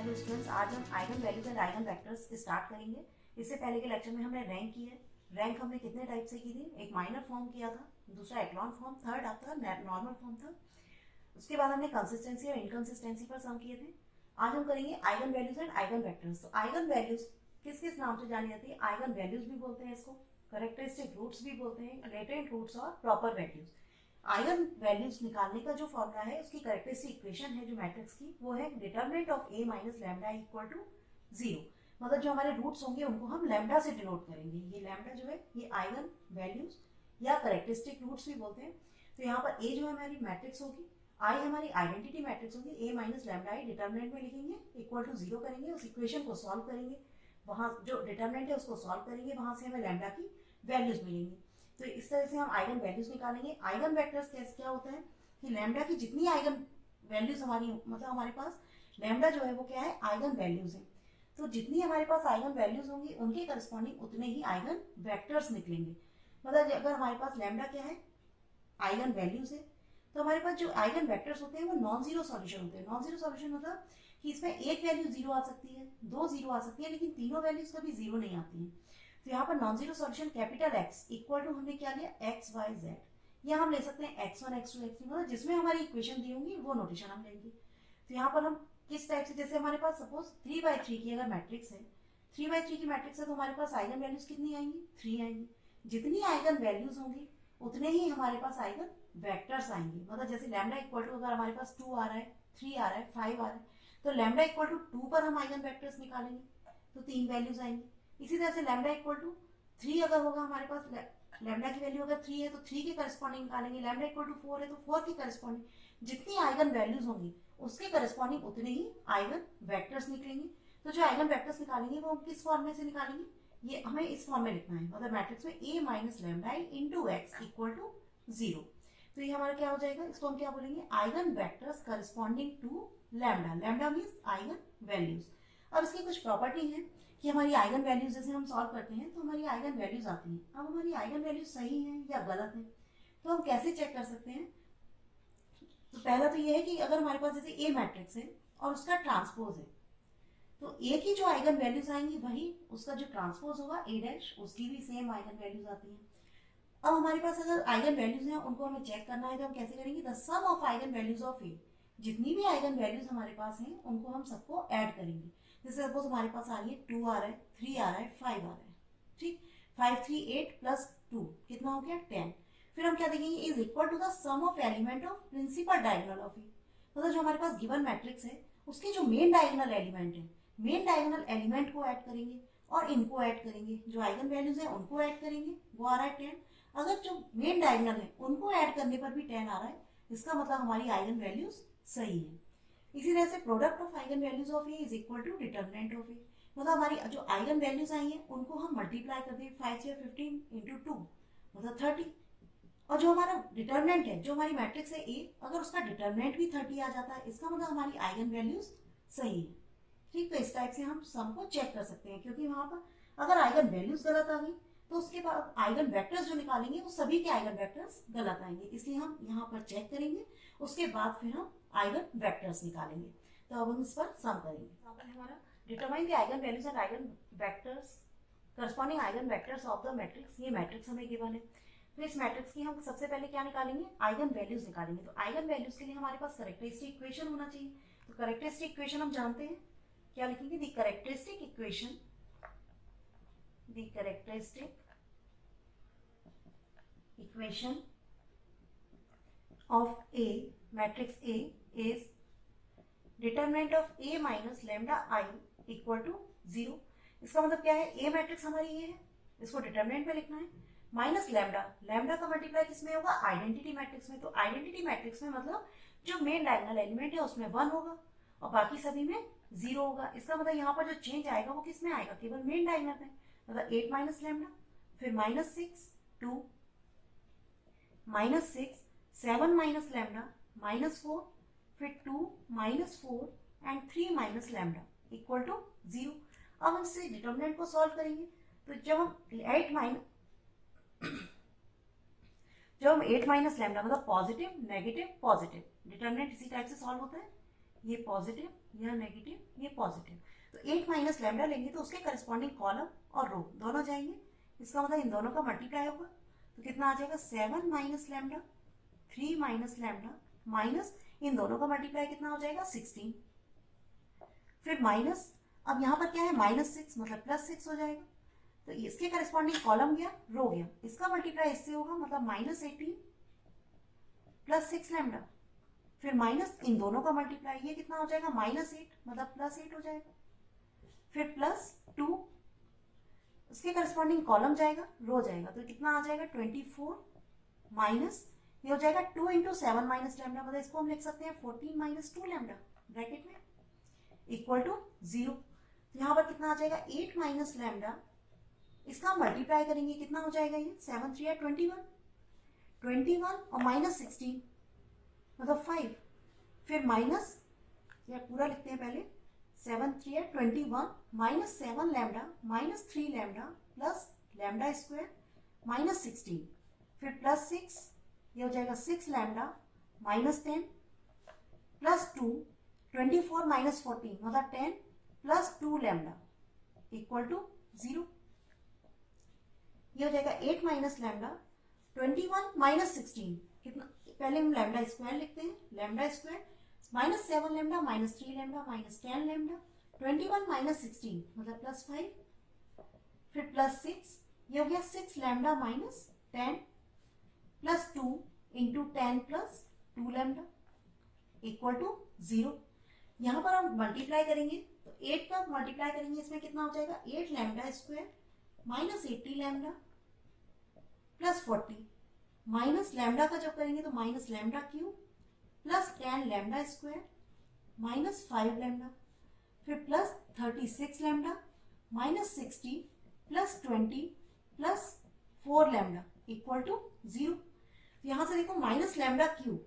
Hello students, आज हम eigen values and eigen vectors start करेंगे। इससे पहले के लेक्चर में हमने रैंक की है। रैंक हमने कितने टाइप से की थी? एक माइनर फॉर्म किया था, दूसरा एक्लॉन फॉर्म, थर्ड आपका नॉर्मल फॉर्म था। उसके बाद हमने कंसिस्टेंसी और इनकंसिस्टेंसी पर सम किए थे। आज हम करेंगे eigen values and eigen vectors. तो आइगन वैल्यूज किस किस नाम से जानी जाती है? आइगन वैल्यूज भी बोलते हैं इसको, करेक्टरिस्टिक रूट्स भी बोलते हैं, लेटेंट रूट्स और प्रॉपर वैल्यूज। आइगन वैल्यूज निकालने का जो फॉर्मूला है, उसकी करेक्टरिस्टिक इक्वेशन है जो मैट्रिक्स की, वो है determinant of A minus lambda equal to 0। मतलब जो हमारे रूट्स होंगे उनको हम लैम्डा से डिनोट करेंगे। ये लैम्डा जो है ये आइगन वैल्यूज या करेक्टरिस्टिक रूट्स भी बोलते हैं। तो यहाँ पर ए जो है हमारी मैट्रिक्स होगी, आई हमारी आइडेंटिटी मैट्रिक्स होगी, ए माइनस लैम्डा आई डिटरमिनेंट में लिखेंगे, इक्वल टू 0 करेंगे, उस इक्वेशन को सॉल्व करेंगे, वहाँ जो डिटरमिनेंट है उसको सॉल्व करेंगे, वहाँ से हमें लैम्डा की वैल्यूज मिलेंगी। तो इस तरह से हम आइगन वैल्यूज निकालेंगे। आइगन वेक्टर्स क्या होता है कि लैम्डा की जितनी आइगन वैल्यूज हमारी, मतलब हमारे पास लैम्डा जो है वो क्या है, आइगन वैल्यूज है। तो जितनी हमारे पास आइगन वैल्यूज होंगी उनके करस्पॉन्डिंग उतने ही आइगन वेक्टर्स निकलेंगे। मतलब अगर हमारे पास लैम्डा क्या है, आइगन वैल्यूज है, तो हमारे पास जो आइगन वेक्टर्स होते हैं वो नॉन जीरो सॉल्यूशन होते हैं। नॉन जीरो सॉल्यूशन मतलब कि इसमें एक वैल्यू जीरो आ सकती है, दो जीरो आ सकती है, लेकिन तीनों वैल्यूज कभी जीरो नहीं आती है। तो यहाँ पर non zero solution capital X equal to हमने क्या लिया, एक्स वाई जेड, या हम ले सकते हैं X one X two X three, मतलब जिसमें हमारी इक्वेशन दी होंगी वो नोटेशन हम लेंगे। तो यहाँ पर हम किस टाइप से, जैसे हमारे पास सपोज 3/3 की अगर मैट्रिक्स है, 3/3 की मैट्रिक्स है, तो हमारे पास आइगन वैल्यूज कितनी आएंगी, 3 आएंगी। जितनी आइगन वैल्यूज होंगी उतने ही हमारे पास आइगन वेक्टर्स आएंगे। मतलब जैसे लैम्डा इक्वल टू, अगर हमारे पास 2 आ रहा है, 3 आ रहा है, 5 आ रहा है, तो लैम्डा इक्वल टू 2 पर हम आइगन वेक्टर्स निकालेंगे, तो 3 वैल्यूज आएंगी। इसी तरह से लैम्डा इक्वल टू 3 अगर होगा हमारे पास, लैम्डा की वैल्यू अगर 3 है तो 3 के करस्पॉन्डिंग निकालेंगे। लैम्डा इक्वल टू 4 है तो 4 के करस्पॉन्डिंग। जितनी आइगन वैल्यूज होंगी उसके करस्पॉन्डिंग उतने ही आइगन वेक्टर्स निकलेंगे। तो जो आइगन वेक्टर्स निकालेंगे वो हम किस फॉर्म में से निकालेंगे, ये हमें इस फॉर्म में लिखना है। मतलब मैट्रिक्स में a minus lambda I into X equal to 0। तो ये हमारा क्या हो जाएगा, इसको हम क्या बोलेंगे, eigenvectors corresponding to lambda. Lambda means eigenvalues. अब इसकी कुछ प्रॉपर्टी है कि हमारी आइगन वैल्यूज जैसे हम सॉल्व करते हैं तो हमारी आइगन वैल्यूज आती हैं। अब हमारी आइगन वैल्यूज सही है या गलत है, तो हम कैसे चेक कर सकते हैं? तो पहला तो ये है कि अगर हमारे पास जैसे ए मैट्रिक्स है और उसका ट्रांसपोज है, तो ए की जो आइगन वैल्यूज आएंगी वही उसका जो ट्रांसपोज होगा ए डैश, उसकी भी सेम आइगन वैल्यूज आती हैं। अब हमारे पास अगर आइगन वैल्यूज हैं उनको हमें चेक करना है, तो हम कैसे करेंगे, the sum of eigenvalues of A. जितनी भी आइगन वैल्यूज हमारे पास हैं उनको हम सबको ऐड करेंगे। जैसे सपोज हमारे पास आ रही है 2 आ रहा है, 3 आ रहा है, 5 आ रहा है, ठीक, 5 3 8 प्लस 2 कितना हो गया, 10। फिर हम क्या देखेंगे, is equal to the sum of element of principal diagonal of A. मतलब जो हमारे पास गिवन मैट्रिक्स है उसके जो मेन डायगोनल एलिमेंट है, मेन डायगोनल एलिमेंट को ऐड करेंगे और इनको ऐड करेंगे, जो आइगन वैल्यूज है उनको ऐड करेंगे, वो आ रहा है 10। अगर जो मेन डायगोनल है उनको ऐड करने पर भी 10 आ रहा है, इसका मतलब हमारी आइगन वैल्यूज सही है। इसी तरह से product of eigenvalues of A is equal to determinant of A. मतलब हमारी जो आइगन वैल्यूज आई हैं उनको हम मल्टीप्लाई कर दें, 5 से 15 इंटू 2 मतलब 30। और जो हमारा डिटरमिनेंट है, जो हमारी मैट्रिक्स है ए, अगर उसका डिटरमिनेंट भी 30 आ जाता है, इसका मतलब हमारी आइगन वैल्यूज सही है। ठीक, तो इस टाइप से हम सम को चेक कर सकते हैं, क्योंकि वहां पर अगर आइगन वैल्यूज गलत आ गई तो उसके बाद आइगन वेक्टर्स जो निकालेंगे वो सभी के आइगन वेक्टर्स गलत आएंगे, इसलिए हम यहाँ पर चेक करेंगे, उसके बाद फिर हम आइगन वेक्टर्स निकालेंगे। तो अब हम इस पर सम करेंगे। यहाँ पर हमारा determine the eigen values and eigen vectors corresponding eigen vectors of the matrix. ये मैट्रिक्स हमें गिवन है, तो इस मैट्रिक्स की हम सबसे पहले क्या निकालेंगे, आइगन वैल्यूज निकालेंगे। तो आइगन वैल्यूज के लिए हमारे पास करेक्टरिस्टिक इक्वेशन होना चाहिए। तो करेक्टरिस्टिक इक्वेशन हम जानते हैं, क्या लिखेंगे, the characteristic equation, the characteristic equation of a matrix A is determinant of A minus lambda I equal to 0। इसका मतलब क्या है, ए मैट्रिक्स हमारी ये है, इसको डिटरमिनेंट में लिखना है, माइनस लैम्डा, लैम्डा का मल्टीप्लाई किसमें होगा, आइडेंटिटी मैट्रिक्स में। तो आइडेंटिटी मैट्रिक्स में मतलब जो मेन डायगोनल एलिमेंट है उसमें 1 होगा और बाकी सभी में 0 होगा। इसका मतलब यहाँ पर जो चेंज आएगा वो किसमें आएगा, केवल मेन डायगोनल में। मतलब 8 माइनस लैम्डा, फिर minus 6 2 minus 6 7 minus lambda minus 4, फिर 2 minus 4 and 3 minus lambda equal to 0। अब हम इससे डिटरमिनेंट को सॉल्व करेंगे। तो जब हम 8 माइनस लैम्डा मतलब पॉजिटिव नेगेटिव पॉजिटिव, डिटरमिनेंट इसी टाइप से सॉल्व होता है। ये पॉजिटिव, यह नेगेटिव, ये पॉजिटिव। तो 8 माइनस लैम्डा लेंगे तो उसके करस्पॉन्डिंग कॉलम और रो दोनों जाएंगे, इसका मतलब इन दोनों का मल्टीप्लाई होगा। तो कितना आ जाएगा 7 minus lambda, 3 minus lambda, minus इन दोनों का मल्टीप्लाई कितना हो जाएगा 16, फिर माइनस, अब यहाँ पर क्या है -6 मतलब +6 हो जाएगा। तो इसके करस्पॉन्डिंग कॉलम गया, रो गया, इसका मल्टीप्लाई इससे होगा मतलब -18 + 6 लैम्डा, फिर माइनस इन दोनों का मल्टीप्लाई, ये कितना हो जाएगा -8 मतलब +8 हो जाएगा, फिर +2 उसके करस्पॉन्डिंग कॉलम जाएगा, रो जाएगा, तो कितना आ जाएगा 24 माइनस ये हो जाएगा 2 × 7 माइनस लैम्डा, मतलब इसको हम लिख सकते हैं 14 - 2 लैम्डा ब्रैकेट में इक्वल टू 0। तो यहाँ पर कितना आ जाएगा 8 माइनस लैम्डा, इसका हम मल्टीप्लाई करेंगे, कितना हो जाएगा ये 7 3 21, 21 और -16 मतलब 5, फिर माइनस या पूरा लिखते हैं पहले 7 3 21 -7 lambda -3 lambda plus lambda square -16, फिर +6 ये हो जाएगा 6 लैम्डा -10 +2 24 - 14 मतलब 10 + 2 लैम्डा इक्वल टू 0। ये हो जाएगा 8 माइनस लैम्डा 21 - 16 कितना, पहले हम लैम्डा स्क्वायर लिखते हैं, lambda square -7 lambda -3 lambda -10 lambda 21 - 16 मतलब +5, फिर +6 ये हो गया 6 लैम्डा -10 +2 × 10 + 2 लैम्डा इक्वल टू 0। यहाँ पर हम मल्टीप्लाई करेंगे तो 8 का मल्टीप्लाई करेंगे, इसमें कितना हो जाएगा 8 lambda square -80 lambda plus 40 minus lambda का जब करेंगे तो minus lambda cube plus 10 lambda square -5 lambda, फिर plus 36 lambda -60 plus 20 plus 4 lambda equal to 0। यहाँ से देखो माइनस लैम्डा क्यूब,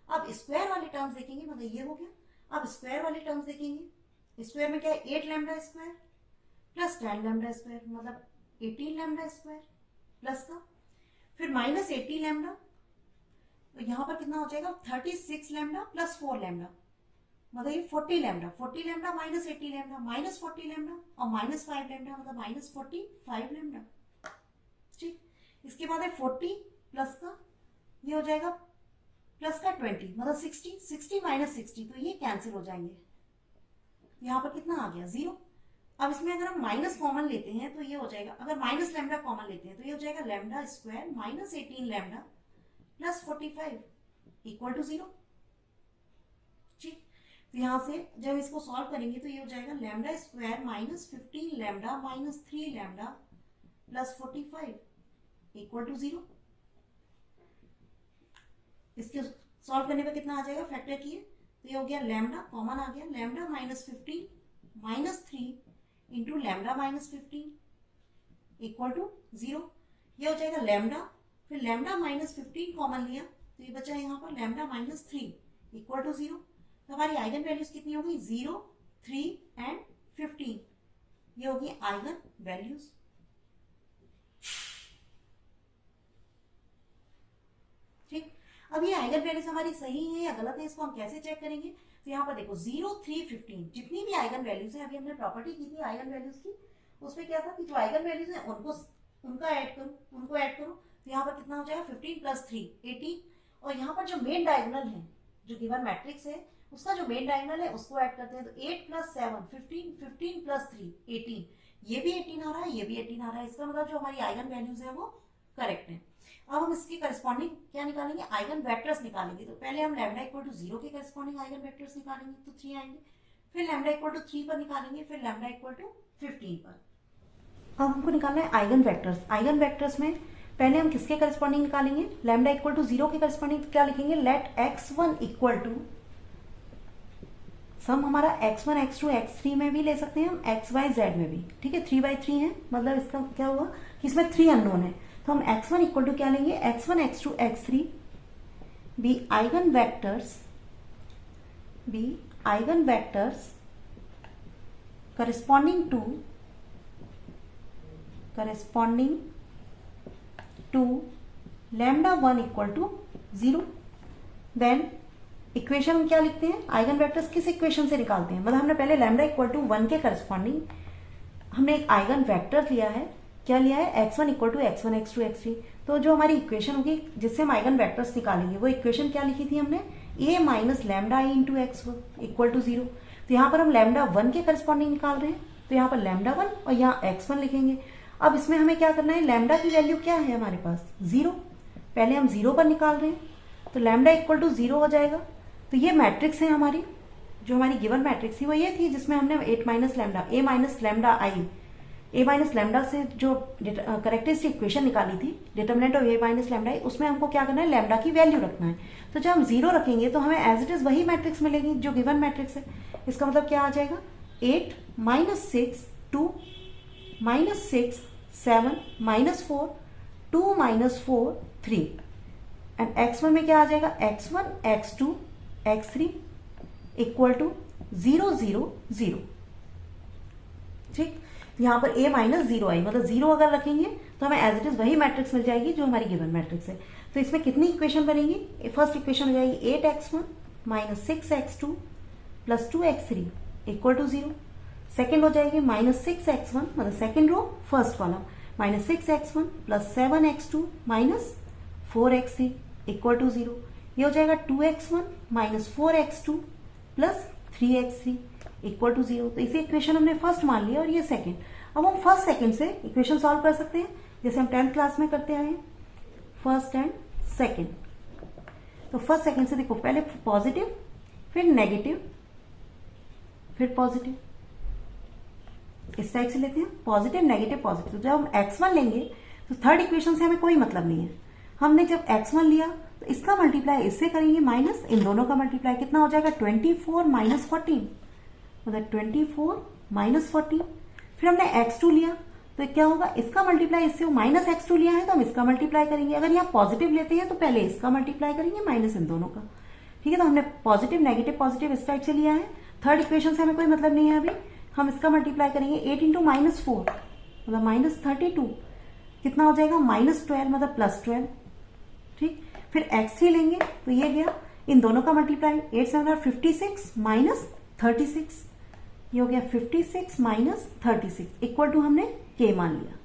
अब स्क्वायर वाले टर्म्स देखेंगे मतलब ये हो गया, अब स्क्वायर वाले टर्म्स देखेंगे, स्क्वायर में क्या है 8 lambda square plus 10 lambda square मतलब 18 लैम्डा स्क्वायर प्लस का, फिर -80 लैम्डा, तो यहाँ पर कितना हो जाएगा 36 लैम्डा प्लस 4 लैम्डा मतलब ये 40 लैम्डा -80 लैम्डा -40 लैम्डा और -5 लैम्डा मतलब -45 लैम्डा। ठीक, इसके बाद है 40 प्लस का, ये हो जाएगा प्लस का 20 मतलब 60 -60 तो ये कैंसिल हो जाएंगे, यहाँ पर कितना आ गया 0। अब इसमें अगर हम माइनस कॉमन लेते हैं तो ये हो जाएगा, अगर माइनस लैम्डा कॉमन लेते हैं तो ये हो जाएगा lambda square -18 lambda plus 45 equal to 0। ठीक, तो यहाँ से जब इसको सॉल्व करेंगे तो ये हो जाएगा lambda square -15 lambda -3 lambda plus 45 equal to 0। इसके सॉल्व करने पे कितना आ जाएगा, फैक्टर किए तो ये हो गया लैम्डा कॉमन आ गया, lambda -15 -3 into lambda -15 equal to 0। ये हो जाएगा लैम्डा, फिर लैम्डा -15 कॉमन लिया तो ये बचा यहाँ पर लैम्डा -3 इक्वल टू 0। तो हमारी आइगन वैल्यूज कितनी हो गई 0, 3 एंड 15, ये होगी आइगन वैल्यूज। ठीक, अब ये आइगन वैल्यूज हमारी सही है या गलत है इसको हम कैसे चेक करेंगे, तो यहाँ पर देखो 0, 3, 15 जितनी भी आइगन वैल्यूज है, अभी हमने प्रॉपर्टी की थी आइगन वैल्यूज की, उसमें क्या था कि जो आइगन वैल्यूज है उनको ऐड करो, तो यहाँ पर कितना हो जाएगा 15 + 3 18, और यहाँ पर जो मेन डायगोनल है जो गिवन मैट्रिक्स है उसका जो मेन डायगोनल है उसको ऐड करते हैं, तो 8 + 7 15 15 + 3 18, ये भी 18 आ रहा है, ये भी 18 आ रहा है, इसका मतलब जो हमारी आइगन वैल्यूज है वो करेक्ट है। अब हम इसके करस्पॉन्डिंग क्या निकालेंगे, आइगन वेक्टर्स निकालेंगे। तो पहले हम लैम्डा इक्वल टू 0 के करस्पॉन्डिंग आइगन वेक्टर्स निकालेंगे तो 3 आएंगे, फिर लैम्डा इक्वल टू 3 पर निकालेंगे, फिर लैम्डा इक्वल टू 15 पर। अब हमको निकालना है आइगन वेक्टर्स। आइगन वेक्टर्स में पहले हम किसके करस्पॉन्डिंग निकालेंगे, लैम्डा इक्वल टू 0 के करस्पॉन्डिंग क्या लिखेंगे, late x1 equal to some हमारा x1 x2 x3 में भी ले सकते हैं हम, x y z में भी, ठीक है 3/3 है, मतलब इसका क्या हुआ कि इसमें 3 अननोन है, तो हम x1 इक्वल टू क्या लेंगे, x1 x2 x3 be eigenvectors corresponding to lambda 1 equal to 0, then equation हम क्या लिखते हैं, आइगन वेक्टर्स किस इक्वेशन से निकालते हैं, मतलब हमने पहले लैम्डा इक्वल टू 1 के करस्पॉन्डिंग हमने एक आइगन वेक्टर लिया है, क्या लिया है, x1 equal to x1 x2 x3। तो जो हमारी इक्वेशन होगी जिससे हम आइगन वेक्टर्स निकालेंगे वो इक्वेशन क्या लिखी थी हमने, a minus lambda I into X equal to 0। तो यहाँ पर हम लैम्डा 1 के करस्पॉन्डिंग निकाल रहे हैं, तो यहाँ पर लैम्डा 1 और यहाँ x1 लिखेंगे। अब इसमें हमें क्या करना है, लैम्डा की वैल्यू क्या है हमारे पास 0, पहले हम 0 पर निकाल रहे हैं, तो लैम्डा इक्वल टू 0 हो जाएगा। तो ये मैट्रिक्स है हमारी, जो हमारी गिवन मैट्रिक्स थी वो ये थी जिसमें हमने 8 minus lambda A minus lambda I A minus lambda से जो करेक्टरिस्टिक इक्वेशन निकाली थी, determinant of A minus lambda I, उसमें हमको क्या करना है, लैम्डा की वैल्यू रखना है। तो जब हम 0 रखेंगे तो हमें एज इट इज वही मैट्रिक्स मिलेगी जो गिवन मैट्रिक्स है। इसका मतलब क्या आ जाएगा, 8 minus 6 2 minus 6 7 minus 4 2 minus 4 3 and x1 में क्या आ जाएगा, x1 x2 x3 equal to 0 0 0। ठीक, यहाँ पर a माइनस 0 आई, मतलब 0 अगर रखेंगे तो हमें एज इट इज वही मैट्रिक्स मिल जाएगी जो हमारी गिवन मैट्रिक्स है। तो इसमें कितनी इक्वेशन बनेगी, फर्स्ट इक्वेशन हो जाएगी 8x1 minus 6x2 plus 2x3 equal to 0। Second हो जाएगी माइनस 6x1, मतलब second row first column, minus 6x1 plus 7x2 minus 4x3 equal to 0। ये हो जाएगा 2x1 minus 4x2 plus 3x3 equal to 0। तो इसी इक्वेशन हमने फर्स्ट मान लिया और ये सेकंड। अब हम फर्स्ट सेकंड से इक्वेशन सॉल्व कर सकते हैं जैसे हम 10th क्लास में करते आए हैं, फर्स्ट एंड सेकंड। तो फर्स्ट सेकंड से देखो, पहले पॉजिटिव फिर नेगेटिव फिर पॉजिटिव, इस टाइप से लेते हैं, पॉजिटिव नेगेटिव पॉजिटिव। जब हम x1 लेंगे तो थर्ड इक्वेशन से हमें कोई मतलब नहीं है। हमने जब x1 लिया तो इसका मल्टीप्लाई इससे करेंगे माइनस इन दोनों का मल्टीप्लाई, कितना हो जाएगा 24 माइनस 14, मतलब 24 माइनस 14। फिर हमने x2 लिया तो क्या होगा, इसका मल्टीप्लाई इससे, माइनस x2 लिया है तो हम इसका मल्टीप्लाई करेंगे। अगर यहाँ पॉजिटिव लेते हैं तो पहले इसका मल्टीप्लाई करेंगे माइनस इन दोनों का। ठीक है, तो हमने पॉजिटिव नेगेटिव पॉजिटिव इस टाइप से लिया है। थर्ड इक्वेशन से हमें कोई मतलब नहीं है, अभी हम इसका मल्टीप्लाई करेंगे 8 इंटू माइनस 4 मतलब माइनस 32, कितना हो जाएगा माइनस 12 मतलब प्लस 12। ठीक, फिर x3 लेंगे तो ये गया इन दोनों का मल्टीप्लाई, 8 7 56 माइनस 36, ये हो गया 56 माइनस 36 इक्वल टू हमने k मान लिया।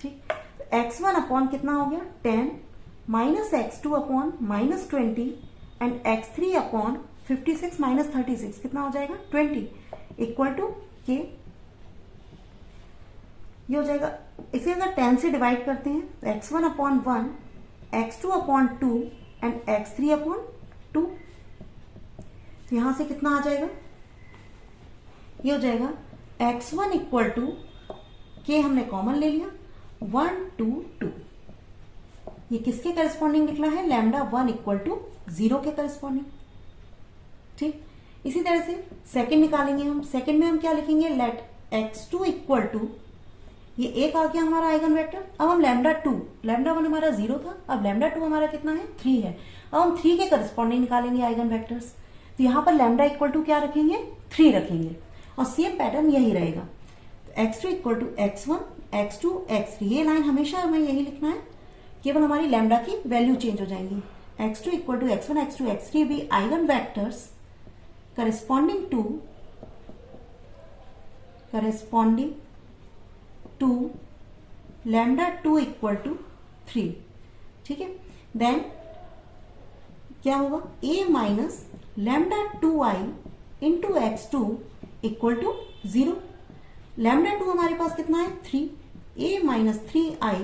ठीक, x1 अपॉन कितना हो गया 10 minus x2 upon minus 20 and x3 upon 56 minus 36 कितना हो जाएगा 20 इक्वल टू k। ये हो जाएगा, इसे अगर 10 से डिवाइड करते हैं तो x1 upon 1 x2 upon 2 and x3 upon 2, तो यहां से कितना आ जाएगा, ये हो जाएगा x1 इक्वल टू k हमने कॉमन ले लिया 1 2 2। ये किसके करस्पॉन्डिंग निकला है, लैम्डा 1 इक्वल टू 0 के करस्पॉन्डिंग। ठीक, इसी तरह से सेकंड निकालेंगे हम। सेकंड में हम क्या लिखेंगे, लेट x2 इक्वल टू, ये एक आ गया हमारा आइगन वेक्टर। अब हम लैम्डा 2, लैम्डा 1 हमारा 0 था, अब लैम्डा 2 हमारा कितना है 3 है। अब हम 3 के करस्पॉन्डिंग निकालेंगे आइगन वेक्टर्स। तो यहाँ पर लैम्डा इक्वल टू क्या रखेंगे 3 रखेंगे और सेम पैटर्न यही रहेगा। x2 equal to x1 x2 x3, ये लाइन हमेशा हमें यही लिखना है, केवल हमारी लैम्डा की वैल्यू चेंज हो जाएंगी। x2 equal to x1 x2 x3 भी eigenvectors corresponding to lambda 2 equal to 3। ठीक है, देन क्या होगा, a minus lambda 2i into x2 equal to 0। लैम्डा 2 हमारे पास कितना है 3, a minus 3i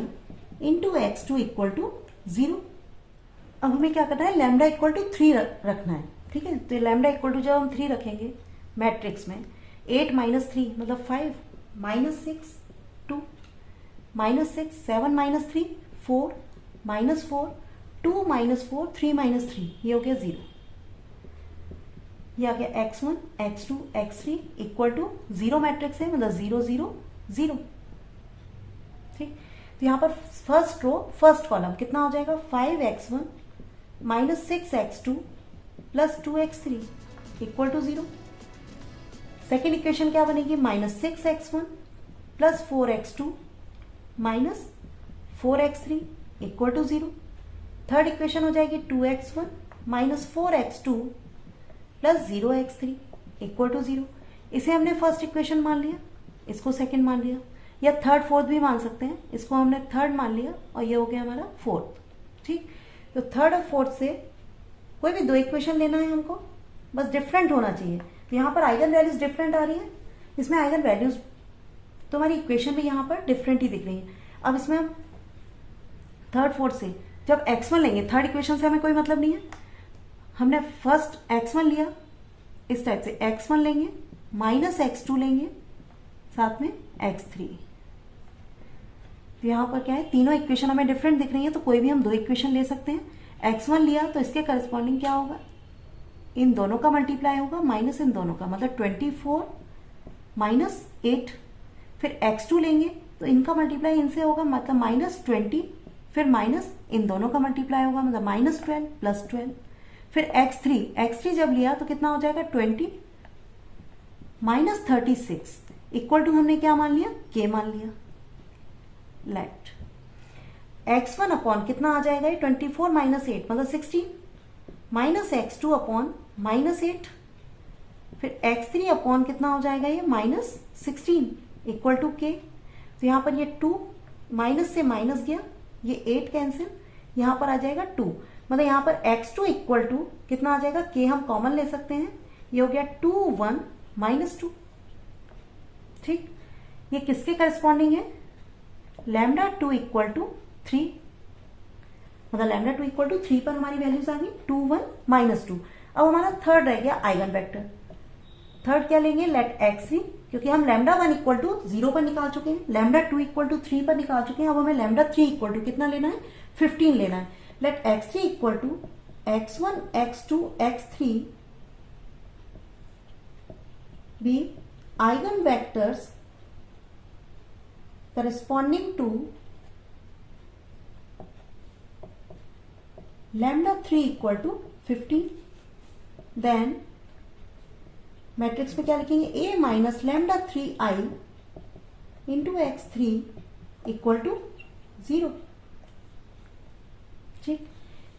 into x2 equal to 0। अब हमें क्या करना है, लैम्डा इक्वल टू 3 रखना है। ठीक है, तो लैम्डा इक्वल टू जब हम 3 रखेंगे मैट्रिक्स में, 8 माइनस 3 मतलब 5 minus 6 2 minus 6 7 minus 3 4 minus 4 2 minus 4 3 minus 3, ये हो गया 0। ये आ गया x1 x2 x3 equal to 0 matrix है, मतलब 0 0 0। ठीक, तो यहाँ पर फर्स्ट रो फर्स्ट कॉलम कितना हो जाएगा 5x1 minus 6x2 plus 2x3 equal to 0। Second equation क्या बनेगी, minus 6x1 plus 4x2 minus 4x3 equal to 0। Third equation हो जाएगी 2x1 minus 4x2 plus 0x3 equal to 0। इसे हमने फर्स्ट इक्वेशन मान लिया, इसको सेकंड मान लिया, या थर्ड फोर्थ भी मान सकते हैं। इसको हमने थर्ड मान लिया और ये हो गया हमारा फोर्थ। ठीक, तो थर्ड और फोर्थ से कोई भी दो इक्वेशन लेना है हमको, बस डिफरेंट होना चाहिए। तो यहाँ पर आइगन वैल्यूज डिफरेंट आ रही है, इसमें आइगन वैल्यूज तो हमारी इक्वेशन भी यहाँ पर डिफरेंट ही दिख रही है। अब इसमें हम थर्ड फोर्थ से जब x1 लेंगे, थर्ड इक्वेशन से हमें कोई मतलब नहीं है, हमने फर्स्ट x1 लिया, इस टाइप से x1 लेंगे माइनस x2 लेंगे साथ में x3। तो यहाँ पर क्या है, तीनों इक्वेशन हमें डिफरेंट दिख रही है, तो कोई भी हम दो इक्वेशन ले सकते हैं। x1 लिया तो इसके करस्पॉन्डिंग क्या होगा, इन दोनों का मल्टीप्लाई होगा माइनस इन दोनों का, मतलब 24 माइनस 8। फिर x2 लेंगे तो इनका मल्टीप्लाई इनसे होगा, मतलब माइनस 20, फिर माइनस इन दोनों का मल्टीप्लाई होगा, मतलब माइनस 12 प्लस 12। फिर x3 जब लिया तो कितना हो जाएगा 20 माइनस 36 इक्वल टू हमने क्या मान लिया, k मान लिया। लेट x1 अपॉन कितना आ जाएगा, 24 माइनस 8 मतलब 16 माइनस x2 अपॉन माइनस 8, फिर x3 अपॉन कितना हो जाएगा ये माइनस 16 इक्वल टू k। तो यहाँ पर ये 2 माइनस से माइनस गया, ये 8 कैंसिल, यहाँ पर आ जाएगा 2, मतलब यहाँ पर x2 इक्वल टू कितना आ जाएगा, k हम कॉमन ले सकते हैं, ये हो गया 2 1 माइनस 2। ठीक, ये किसके करस्पॉन्डिंग है, लैम्डा 2 इक्वल टू 3, मतलब लैम्डा 2 इक्वल टू 3 पर हमारी वैल्यूज आ गई 2 1 माइनस 2। अब हमारा थर्ड रह गया आइगन वेक्टर। थर्ड क्या लेंगे, लेट x3, क्योंकि हम लैम्डा 1 इक्वल टू 0 पर निकाल चुके हैं, लैम्डा 2 इक्वल टू 3 पर निकाल चुके हैं, अब हमें लैम्डा 3 इक्वल टू कितना लेना है, 15 लेना है। Let x3 equal to x1 x2 x3 be eigen vectors corresponding to lambda 3 equal to 15। then matrix में क्या लिखेंगे, a minus lambda 3i into x3 equal to 0। ठीक,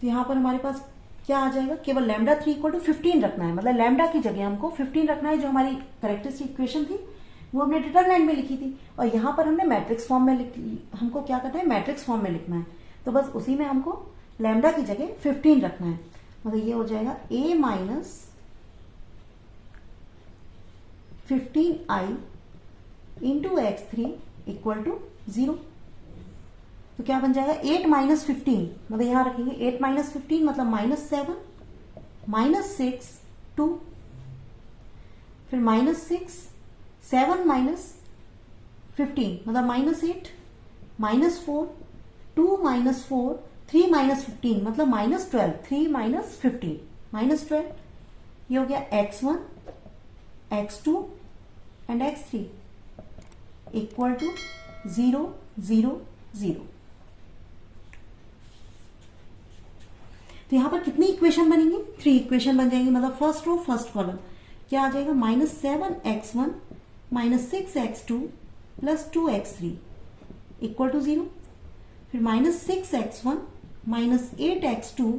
तो यहां पर हमारे पास क्या आ जाएगा, केवल लैम्डा 3 इक्वल टू 15 रखना है, मतलब लैम्डा की जगह हमको 15 रखना है। जो हमारी कैरेक्टरिस्टिक इक्वेशन थी वो हमने डिटरमिनेंट में लिखी थी, और यहाँ पर हमने मैट्रिक्स फॉर्म में हमको क्या करना है, मैट्रिक्स फॉर्म में लिखना है, तो बस उसी में हमको लैम्डा की जगह 15 रखना है। मतलब ये हो जाएगा a minus 15i into x3 equal to 0। तो क्या बन जाएगा 8 माइनस 15, मतलब यहां रखेंगे 8 माइनस 15 मतलब माइनस 7 माइनस 6 2, फिर माइनस 6 7 माइनस 15 मतलब माइनस 8 माइनस 4 2 माइनस 4 3 माइनस 15 मतलब माइनस 12 3 माइनस 15 माइनस 12। ये हो गया x1 x2 and x3 equal to 0 0 0। तो यहां पर कितनी इक्वेशन बनेंगी, 3 इक्वेशन बन जाएंगी, मतलब फर्स्ट रो फर्स्ट कॉलम क्या आ जाएगा, minus 7x1 minus 6x2 plus 2x3 equal to 0, फिर minus 6x1 minus 8x2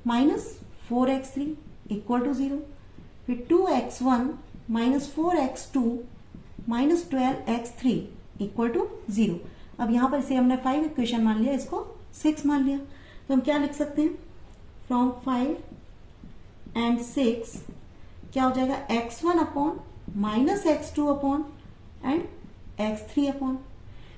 minus 4x3 equal to 0, फिर 2x1 minus 4x2 minus 12x3 equal to 0। अब यहां पर इसे हमने 5 इक्वेशन मान लिया, इसको 6 मान लिया, तो हम क्या लिख सकते हैं, फ्रॉम 5 एंड 6 क्या हो जाएगा, x1 upon minus x2 upon and x3 upon.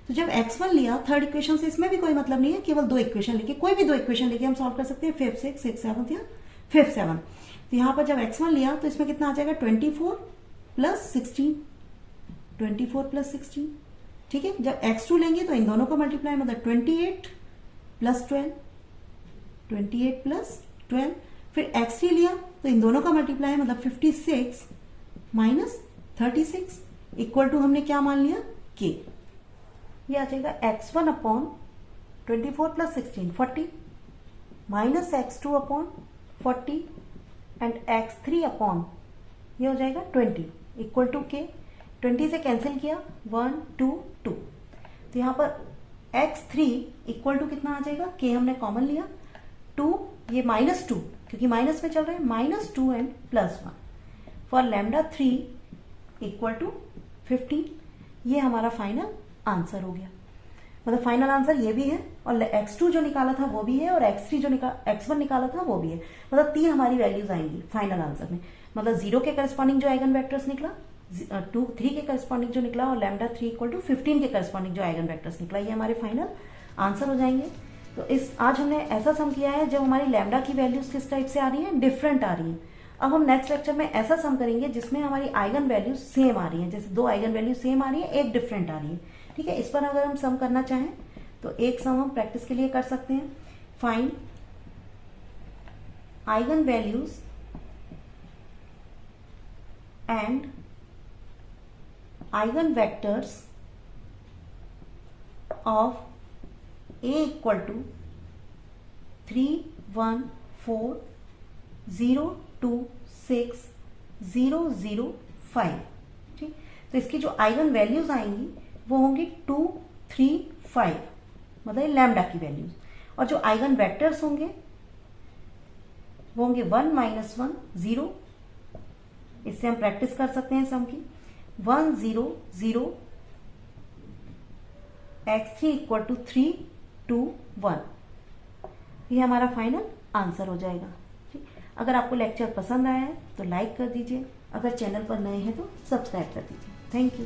तो जब x1 लिया थर्ड इक्वेशन से, इसमें भी कोई मतलब नहीं है, केवल दो इक्वेशन लेके, कोई भी दो इक्वेशन लेके हम सॉल्व कर सकते हैं, 5 6 6 7 या 5 7। तो यहां पर जब x1 लिया तो इसमें कितना आ जाएगा 24 प्लस 16 24 प्लस 16। ठीक है, जब x2 लेंगे तो इन दोनों का मल्टीप्लाई, मतलब 28 प्लस 12 28 प्लस 12, फिर x3 लिया तो इन दोनों का मल्टीप्लाई मतलब 56 माइनस 36 इक्वल टू हमने क्या मान लिया, k। ये आ जाएगा x1 upon 24 plus 16 40 minus x2 upon 40 and x3 upon ये हो जाएगा 20 इक्वल टू k। 20 से कैंसिल किया 1 2 2, तो यहाँ पर x3 इक्वल टू कितना आ जाएगा, k हमने कॉमन लिया 2, ये माइनस 2 क्योंकि माइनस में चल रहा है, -2n + 1 फॉर λ3 = 15। ये हमारा फाइनल आंसर हो गया। मतलब फाइनल आंसर ये भी है और x2 जो निकाला था वो भी है और x3 जो x1 निकाला था वो भी है। मतलब 3 हमारी वैल्यूज आएंगी फाइनल आंसर में। मतलब 0 के करस्पॉन्डिंग जो आइगन वेक्टर्स निकला, 3 के करस्पॉन्डिंग जो निकला और λ3 = 15 के करस्पॉन्डिंग जो आइगन वेक्टर्स निकला, ये हमारे फाइनल आंसर हो जाएंगे। तो आज हमने ऐसा सम किया है जब हमारी लैम्डा की वैल्यूज किस टाइप से आ रही हैं, डिफरेंट आ रही हैं। अब हम नेक्स्ट लेक्चर में ऐसा सम करेंगे जिसमें हमारी आइगन वैल्यूज सेम आ रही हैं, जैसे 2 आइगन वैल्यूज सेम आ रही है, एक डिफरेंट आ रही है। ठीक है, इस पर अगर हम सम करना चाहें तो एक सम हम प्रैक्टिस के लिए कर सकते हैं। Find eigen values and eigen vectors of A = 3, 1, 4, 0, 2, 6, 0, 0, 5। ठीक, तो इसकी जो आइगन वैल्यूज आएंगी वो होंगी 2, 3, 5, मतलब लैम्डा की वैल्यूज। और जो आइगन वेक्टर्स होंगे वो होंगे 1, -1, 0। इससे हम प्रैक्टिस कर सकते हैं सम की। 1, 0, 0, x3 = 3, 2, 1। ये हमारा फाइनल आंसर हो जाएगा। ठीक, अगर आपको लेक्चर पसंद आया है तो लाइक कर दीजिए, अगर चैनल पर नए हैं तो सब्सक्राइब कर दीजिए। Thank you.